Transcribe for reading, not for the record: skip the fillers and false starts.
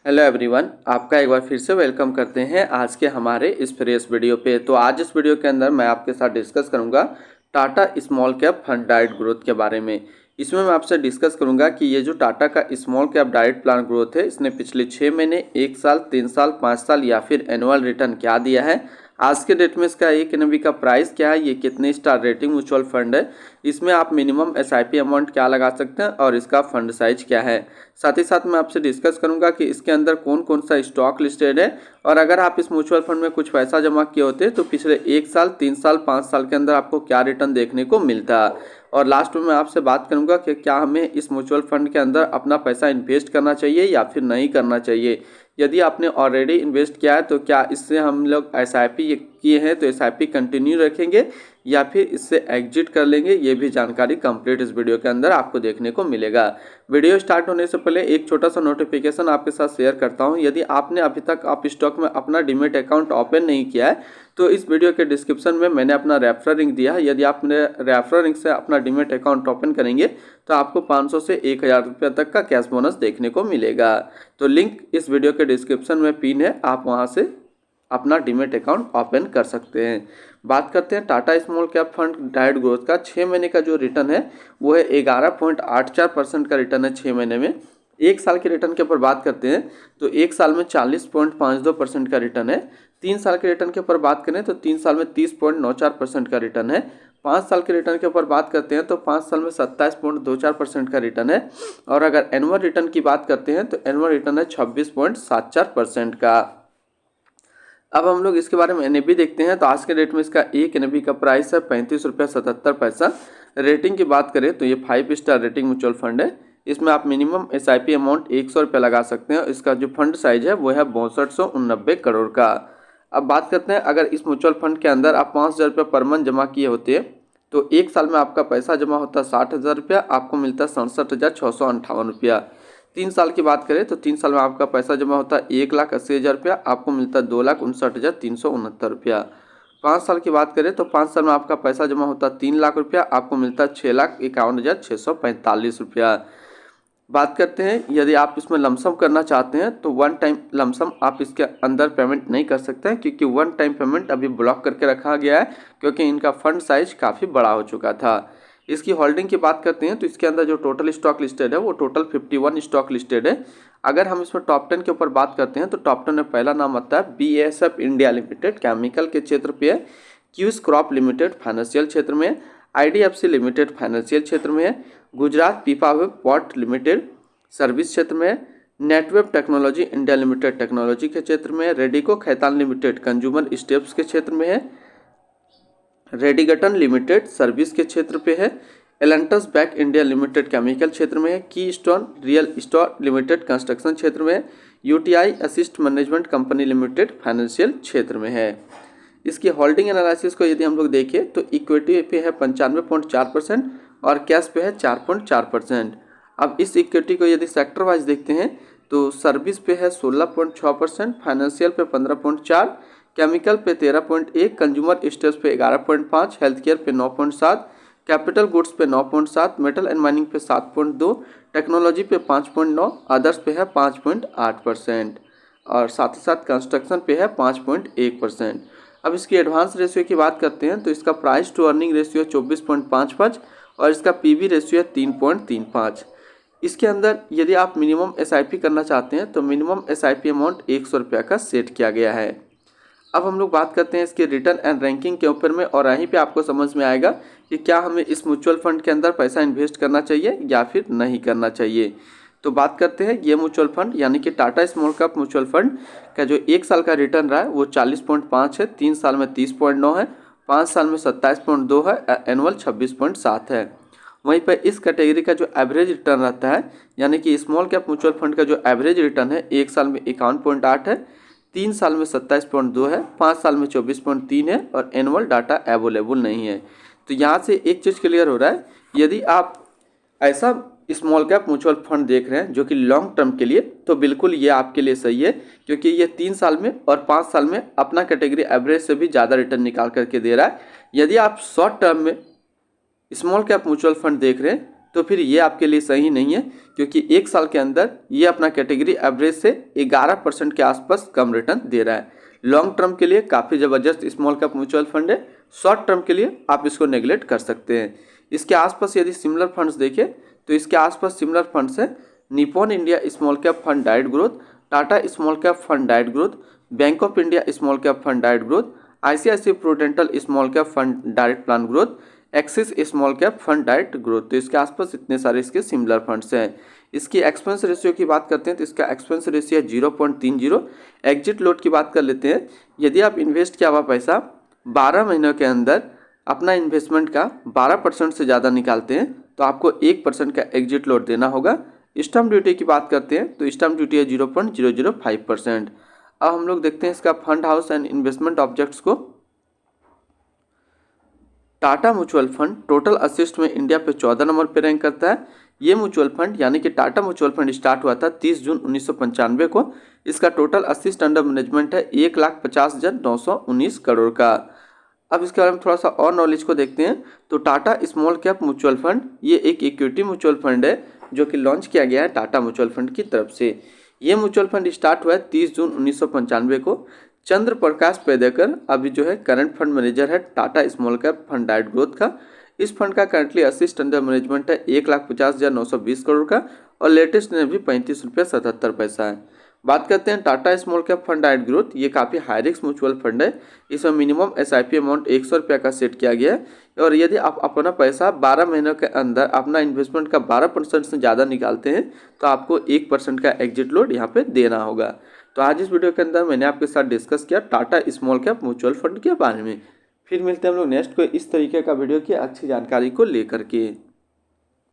Hello everyone, आपका एक बार फिर से वेलकम करते हैं आज के हमारे इस फ्रेश वीडियो पे। तो आज इस वीडियो के अंदर मैं आपके साथ डिस्कस करूंगा Tata small cap fund direct growth के बारे में। इसमें मैं आपसे डिस्कस करूंगा कि ये जो टाटा का small cap direct plan growth है, इसने पिछले 6 महीने, 1 साल, 3 साल, 5 साल या फिर एनुअल रिटर्न क्या दिया है, आज के डेट में इसका एक एनबी का प्राइस क्या है, ये कितने स्टार रेटिंग म्यूचुअल फंड है, इसमें आप मिनिमम एसआईपी अमाउंट क्या लगा सकते हैं और इसका फंड साइज क्या है। साथ ही साथ मैं आपसे डिस्कस करूंगा कि इसके अंदर कौन कौन सा स्टॉक लिस्टेड है और अगर आप इस म्यूचुअल फंड में कुछ पैसा जमा किए होते तो पिछले 1 साल, 3 साल, 5 साल के अंदर आपको क्या रिटर्न देखने को मिलता। और लास्ट में मैं आपसे बात करूंगा कि क्या हमें इस म्यूचुअल फंड के अंदर अपना पैसा इन्वेस्ट करना चाहिए या फिर नहीं करना चाहिए। यदि आपने ऑलरेडी इन्वेस्ट किया है तो क्या इससे हम लोग एसआईपी किए हैं तो एसआईपी कंटिन्यू रखेंगे या फिर इससे एग्जिट कर लेंगे, ये भी जानकारी कंप्लीट इस वीडियो के अंदर आपको देखने को मिलेगा। वीडियो स्टार्ट होने से पहले एक छोटा सा नोटिफिकेशन आपके साथ शेयर करता हूं। यदि आपने अभी तक आप स्टॉक में अपना डीमेट अकाउंट ओपन नहीं किया है तो इस वीडियो के डिस्क्रिप्शन में मैंने अपना रेफरल लिंक दिया है। यदि आपने रेफरल लिंक से अपना डीमेट अकाउंट ओपन करेंगे तो आपको 500 से 1000 रुपये तक का कैश बोनस देखने को मिलेगा। तो लिंक इस वीडियो के डिस्क्रिप्शन में पिन है, आप वहां से अपना डीमेट अकाउंट ओपन कर सकते हैं। बात करते हैं Tata small cap fund direct growth का 6 महीने का जो रिटर्न है वो है 11.84% का रिटर्न है 6 महीने में। 1 साल के रिटर्न के ऊपर बात करते हैं तो 1 साल में 40.52% का रिटर्न है। 3 साल के रिटर्न के ऊपर बात करें तो 3 साल में 30.94% का रिटर्न है। 5 साल के रिटर्न के ऊपर बात करते हैं तो 5 साल में 27.24% का रिटर्न है। और अगर एनुअल रिटर्न की बात करते हैं तो एनुअल रिटर्न है 26.74% का। अब हम लोग इसके बारे में एनएबी देखते हैं तो आज के डेट में इसका एक एनएबी का प्राइस है 35.77 रुपये। रेटिंग की बात करें तो ये 5 स्टार रेटिंग म्यूचुअल फंड है। इसमें आप मिनिमम एसआईपी अमाउंट 100 रुपये लगा सकते हैं। इसका जो फंड साइज है वो है 6289 करोड़ का। अब बात करते हैं अगर इस म्यूचुअल फंड के अंदर आप 5000 रुपये पर मंथ जमा किए होते हैं तो 1 साल में आपका पैसा जमा होता 60,000 रुपया, आपको मिलता 67,658 रुपया। 3 साल की बात करें तो 3 साल में आपका पैसा जमा होता है 1,80,000 रुपया, आपको मिलता 2,59,369 रुपया। 5 साल की बात करें तो 5 साल में आपका पैसा जमा होता 3 लाख रुपया, आपको मिलता 6,51,645 रुपया। बात करते हैं यदि आप इसमें लमसम करना चाहते हैं तो 1 टाइम लमसम आप इसके अंदर पेमेंट नहीं कर सकते हैं क्योंकि 1 टाइम पेमेंट अभी ब्लॉक करके रखा गया है क्योंकि इनका फंड साइज काफ़ी बड़ा हो चुका था। इसकी होल्डिंग की बात करते हैं तो इसके अंदर जो टोटल स्टॉक लिस्टेड है वो टोटल 51 स्टॉक लिस्टेड है। अगर हम इसमें टॉप 10 के ऊपर बात करते हैं तो टॉप 10 में पहला नाम आता है BASF इंडिया लिमिटेड, केमिकल के क्षेत्र पे है। क्यूज क्रॉप लिमिटेड फाइनेंशियल क्षेत्र में है। IDFC लिमिटेड फाइनेंशियल क्षेत्र में है। गुजरात पीपावेव पोर्ट लिमिटेड सर्विस क्षेत्र में है। Netweb technology India limited technology के क्षेत्र में है। Radico Khaitan limited consumer steps के क्षेत्र में है। रेडिगटन लिमिटेड सर्विस के क्षेत्र पे है। Elantas back India limited chemical क्षेत्र में है। की stone real store limited construction क्षेत्र में है। UTI assist management company limited financial क्षेत्र में है। इसकी होल्डिंग एनालिसिस को यदि हम लोग देखें तो इक्विटी पे है 95.4% और कैश पे है 4.4%। अब इस इक्विटी को यदि सेक्टर वाइज देखते हैं तो सर्विस पे है 16.6%, फाइनेंशियल पे 15.4%, केमिकल पे 13.1%, कंज्यूमर स्टेप्स पे 11.5%, हेल्थ केयर पे 9.7%, कैपिटल गुड्स पे 9.7%, मेटल एंड माइनिंग पे 7.2%, टेक्नोलॉजी पे 5.9%, अदर्स पे है 5.8% और साथ ही साथ कंस्ट्रक्शन पे है 5.1%। अब इसकी एडवांस रेशियो की बात करते हैं तो इसका प्राइस टू अर्निंग रेशियो 24.55 और इसका पीवी रेशियो है 3.35। इसके अंदर यदि आप मिनिमम एसआईपी करना चाहते हैं तो मिनिमम एसआईपी अमाउंट 100 रुपया का सेट किया गया है। अब हम लोग बात करते हैं इसके रिटर्न एंड रैंकिंग के ऊपर में और यहीं पे आपको समझ में आएगा कि क्या हमें इस म्यूचुअल फंड के अंदर पैसा इन्वेस्ट करना चाहिए या फिर नहीं करना चाहिए। तो बात करते हैं ये म्यूचुअल फंड यानी कि Tata small cap mutual fund का जो 1 साल का रिटर्न रहा है वो 40.5 है, 3 साल में 30.9 है, 5 साल में 27.2 है, एनुअल 26.7 है। वहीं पर इस कैटेगरी का जो एवरेज रिटर्न रहता है यानी कि स्मॉल कैप म्यूचुअल फंड का जो एवरेज रिटर्न है 1 साल में 51.8 है, 3 साल में 27.2 है, 5 साल में 24.3 है और एनुअल डाटा अवेलेबल नहीं है। तो यहाँ से एक चीज़ क्लियर हो रहा है, यदि आप ऐसा स्मॉल कैप म्यूचुअल फंड देख रहे हैं जो कि लॉन्ग टर्म के लिए, तो बिल्कुल ये आपके लिए सही है क्योंकि ये 3 साल में और 5 साल में अपना कैटेगरी एवरेज से भी ज़्यादा रिटर्न निकाल करके दे रहा है। यदि आप शॉर्ट टर्म में स्मॉल कैप म्यूचुअल फंड देख रहे हैं तो फिर ये आपके लिए सही नहीं है, क्योंकि एक साल के अंदर ये अपना कैटेगरी एवरेज से 11% के आसपास कम रिटर्न दे रहा है। लॉन्ग टर्म के लिए काफ़ी ज़बरदस्त स्मॉल कैप म्यूचुअल फंड है, शॉर्ट टर्म के लिए आप इसको नेगलेक्ट कर सकते हैं। इसके आसपास यदि सिमिलर फंड्स देखें तो इसके आसपास सिमिलर फंड्स है Nippon India small cap fund direct growth, Tata small cap fund direct growth, bank of India small cap fund direct growth, ICICI Prudential small cap fund direct plan growth, axis small cap fund direct growth. तो इसके आसपास इतने सारे इसके similar funds हैं। इसकी expense ratio की बात करते हैं तो इसका एक्सपेंस रेशियो 0.30। एग्जिट लोड की बात कर लेते हैं। यदि आप इन्वेस्ट किया हुआ पैसा 12 महीनों के अंदर अपना इन्वेस्टमेंट का 12% से ज़्यादा निकालते हैं तो आपको 1% का एग्जिट लोड देना होगा। स्टैम्प ड्यूटी की बात करते हैं तो स्टैम्प ड्यूटी है 0.005%। अब हम लोग देखते हैं इसका fund house and investment objects को। Tata mutual fund total assets में इंडिया पे 14 नंबर पे रैंक करता है। ये म्यूचुअल फंड यानी कि टाटा म्यूचुअल फंड स्टार्ट हुआ था 30 जून 1995 को। इसका टोटल असिस्ट अंडर मैनेजमेंट है 1,50,919 करोड़ का। अब इसके बारे में थोड़ा सा और नॉलेज को देखते हैं तो Tata small cap mutual fund ये एक इक्विटी म्यूचुअल फंड है जो कि लॉन्च किया गया है टाटा म्यूचुअल फंड की तरफ से। ये म्यूचुअल फंड स्टार्ट हुआ है 30 जून 1995 को। चंद्र प्रकाश पेदेकर अभी जो है करंट फंड मैनेजर है Tata small cap fund direct growth का। इस फंड का करंटली असिस्ट अंडर मैनेजमेंट है 1,50,920 करोड़ का और लेटेस्ट में भी 35.77 है। बात करते हैं Tata small cap fund direct growth. ये काफ़ी हाई रिस्क म्यूचुअल फंड है। इसमें मिनिमम एसआईपी अमाउंट 100 रुपये का सेट किया गया है और यदि आप अपना पैसा 12 महीनों के अंदर अपना इन्वेस्टमेंट का 12% से ज़्यादा निकालते हैं तो आपको 1% का एग्जिट लोड यहाँ पे देना होगा। तो आज इस वीडियो के अंदर मैंने आपके साथ डिस्कस किया Tata small cap mutual fund के बारे में। फिर मिलते हैं हम लोग नेक्स्ट कोई इस तरीके का वीडियो की अच्छी जानकारी को लेकर के।